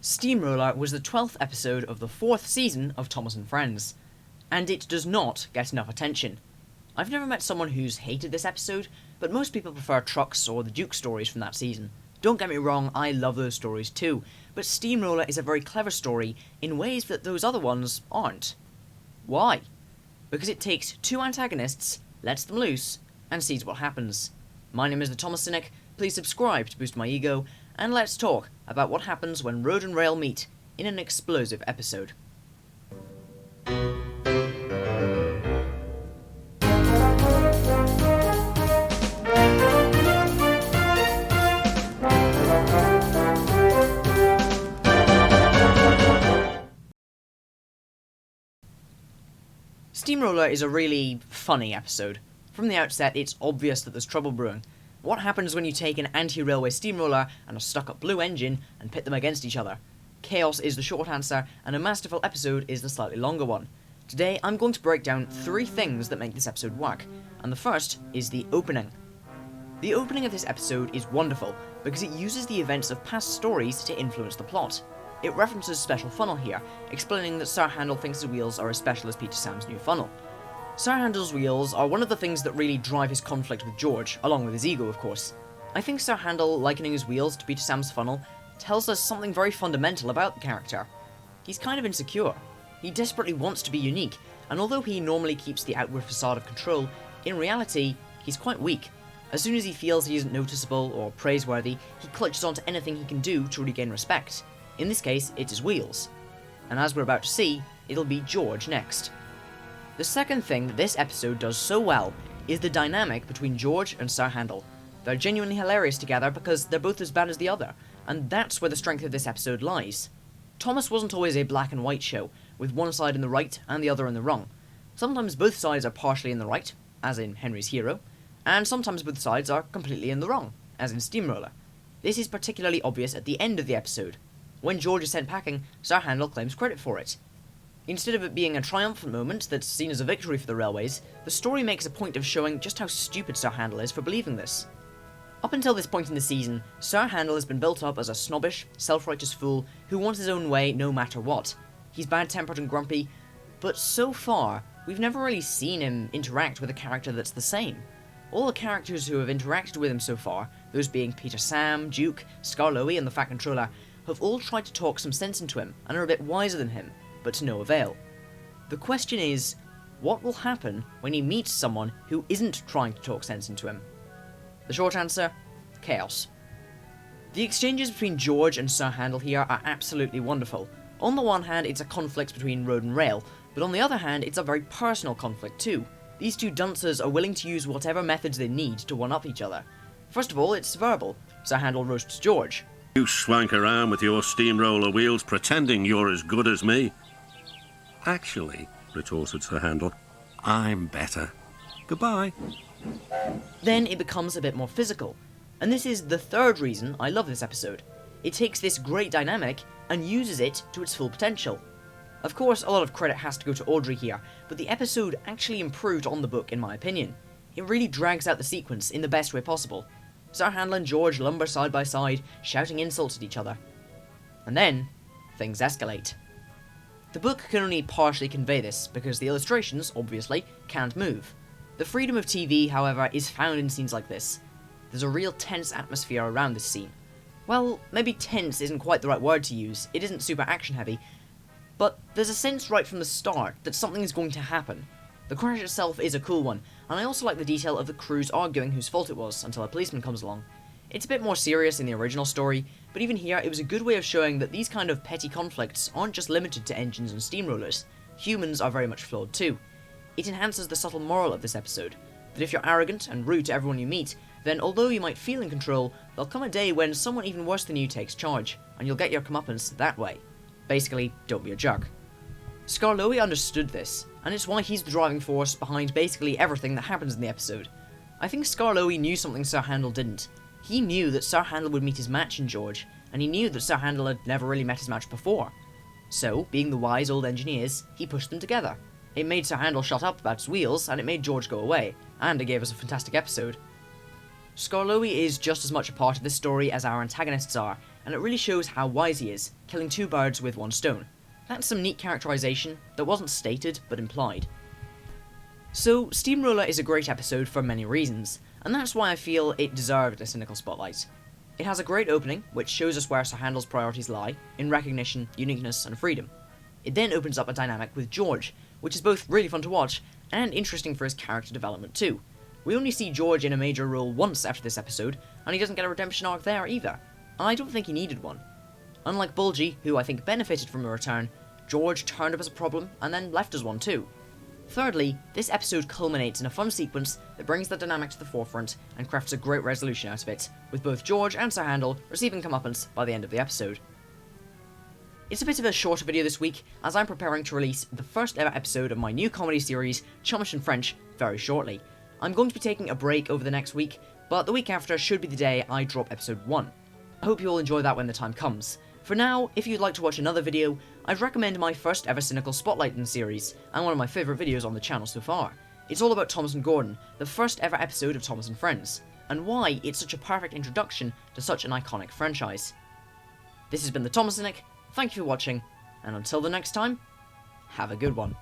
Steamroller was the 12th episode of the 4th season of Thomas and Friends, and it does not get enough attention. I've never met someone who's hated this episode, but most people prefer Trucks or the Duke stories from that season. Don't get me wrong, I love those stories too, but Steamroller is a very clever story in ways that those other ones aren't. Why? Because it takes two antagonists, lets them loose, and sees what happens. My name is the Thomas Cynic, please subscribe to boost my ego, and let's talk about what happens when road and rail meet in an explosive episode. Steamroller is a really funny episode. From the outset, it's obvious that there's trouble brewing. What happens when you take an anti-railway steamroller and a stuck-up blue engine and pit them against each other? Chaos is the short answer, and a masterful episode is the slightly longer one. Today, I'm going to break down 3 things that make this episode work, and the first is the opening. The opening of this episode is wonderful, because it uses the events of past stories to influence the plot. It references Special Funnel here, explaining that Sir Handel thinks his wheels are as special as Peter Sam's new funnel. Sir Handel's wheels are one of the things that really drive his conflict with George, along with his ego of course. I think Sir Handel likening his wheels to Peter Sam's funnel tells us something very fundamental about the character. He's kind of insecure. He desperately wants to be unique, and although he normally keeps the outward facade of control, in reality, he's quite weak. As soon as he feels he isn't noticeable or praiseworthy, he clutches onto anything he can do to regain respect. In this case, it's his wheels. And as we're about to see, it'll be George next. The second thing that this episode does so well is the dynamic between George and Sir Handel. They're genuinely hilarious together because they're both as bad as the other, and that's where the strength of this episode lies. Thomas wasn't always a black and white show, with one side in the right and the other in the wrong. Sometimes both sides are partially in the right, as in Henry's Hero, and sometimes both sides are completely in the wrong, as in Steamroller. This is particularly obvious at the end of the episode. When George is sent packing, Sir Handel claims credit for it. Instead of it being a triumphant moment that's seen as a victory for the railways, the story makes a point of showing just how stupid Sir Handel is for believing this. Up until this point in the season, Sir Handel has been built up as a snobbish, self-righteous fool who wants his own way no matter what. He's bad-tempered and grumpy, but so far, we've never really seen him interact with a character that's the same. All the characters who have interacted with him so far, those being Peter Sam, Duke, Skarloey and the Fat Controller, have all tried to talk some sense into him and are a bit wiser than him, but to no avail. The question is, what will happen when he meets someone who isn't trying to talk sense into him? The short answer, chaos. The exchanges between George and Sir Handel here are absolutely wonderful. On the one hand, it's a conflict between road and rail, but on the other hand, it's a very personal conflict too. These two dunces are willing to use whatever methods they need to one-up each other. First of all, it's verbal. Sir Handel roasts George. You swank around with your steamroller wheels pretending you're as good as me. Actually, retorted Sir Handel, I'm better. Goodbye. Then it becomes a bit more physical, and this is the third reason I love this episode. It takes this great dynamic and uses it to its full potential. Of course, a lot of credit has to go to Audrey here, but the episode actually improved on the book in my opinion. It really drags out the sequence in the best way possible. Sir Handel and George lumber side by side, shouting insults at each other. And then, things escalate. The book can only partially convey this, because the illustrations, obviously, can't move. The freedom of TV, however, is found in scenes like this. There's a real tense atmosphere around this scene. Well, maybe tense isn't quite the right word to use, it isn't super action heavy, but there's a sense right from the start that something is going to happen. The crash itself is a cool one, and I also like the detail of the crews arguing whose fault it was until a policeman comes along. It's a bit more serious in the original story, but even here it was a good way of showing that these kind of petty conflicts aren't just limited to engines and steamrollers. Humans are very much flawed too. It enhances the subtle moral of this episode, that if you're arrogant and rude to everyone you meet, then although you might feel in control, there'll come a day when someone even worse than you takes charge, and you'll get your comeuppance that way. Basically, don't be a jerk. Skarloey understood this, and it's why he's the driving force behind basically everything that happens in the episode. I think Skarloey knew something Sir Handel didn't. He knew that Sir Handel would meet his match in George, and he knew that Sir Handel had never really met his match before. So, being the wise old engineers, he pushed them together. It made Sir Handel shut up about his wheels, and it made George go away, and it gave us a fantastic episode. Skarloey is just as much a part of this story as our antagonists are, and it really shows how wise he is, killing two birds with one stone. That's some neat characterization that wasn't stated but implied. So, Steamroller is a great episode for many reasons, and that's why I feel it deserved a cynical spotlight. It has a great opening, which shows us where Sir Handel's priorities lie, in recognition, uniqueness, and freedom. It then opens up a dynamic with George, which is both really fun to watch, and interesting for his character development too. We only see George in a major role once after this episode, and he doesn't get a redemption arc there either. I don't think he needed one. Unlike Bulgy, who I think benefited from a return, George turned up as a problem, and then left as one too. Thirdly, this episode culminates in a fun sequence that brings the dynamic to the forefront and crafts a great resolution out of it, with both George and Sir Handel receiving comeuppance by the end of the episode. It's a bit of a shorter video this week, as I'm preparing to release the first ever episode of my new comedy series, Chumish in French, very shortly. I'm going to be taking a break over the next week, but the week after should be the day I drop episode 1. I hope you all enjoy that when the time comes. For now, if you'd like to watch another video, I'd recommend my first ever cynical spotlight in the series, and one of my favourite videos on the channel so far. It's all about Thomas and Gordon, the first ever episode of Thomas and Friends, and why it's such a perfect introduction to such an iconic franchise. This has been the Thomas Cynic, thank you for watching, and until the next time, have a good one.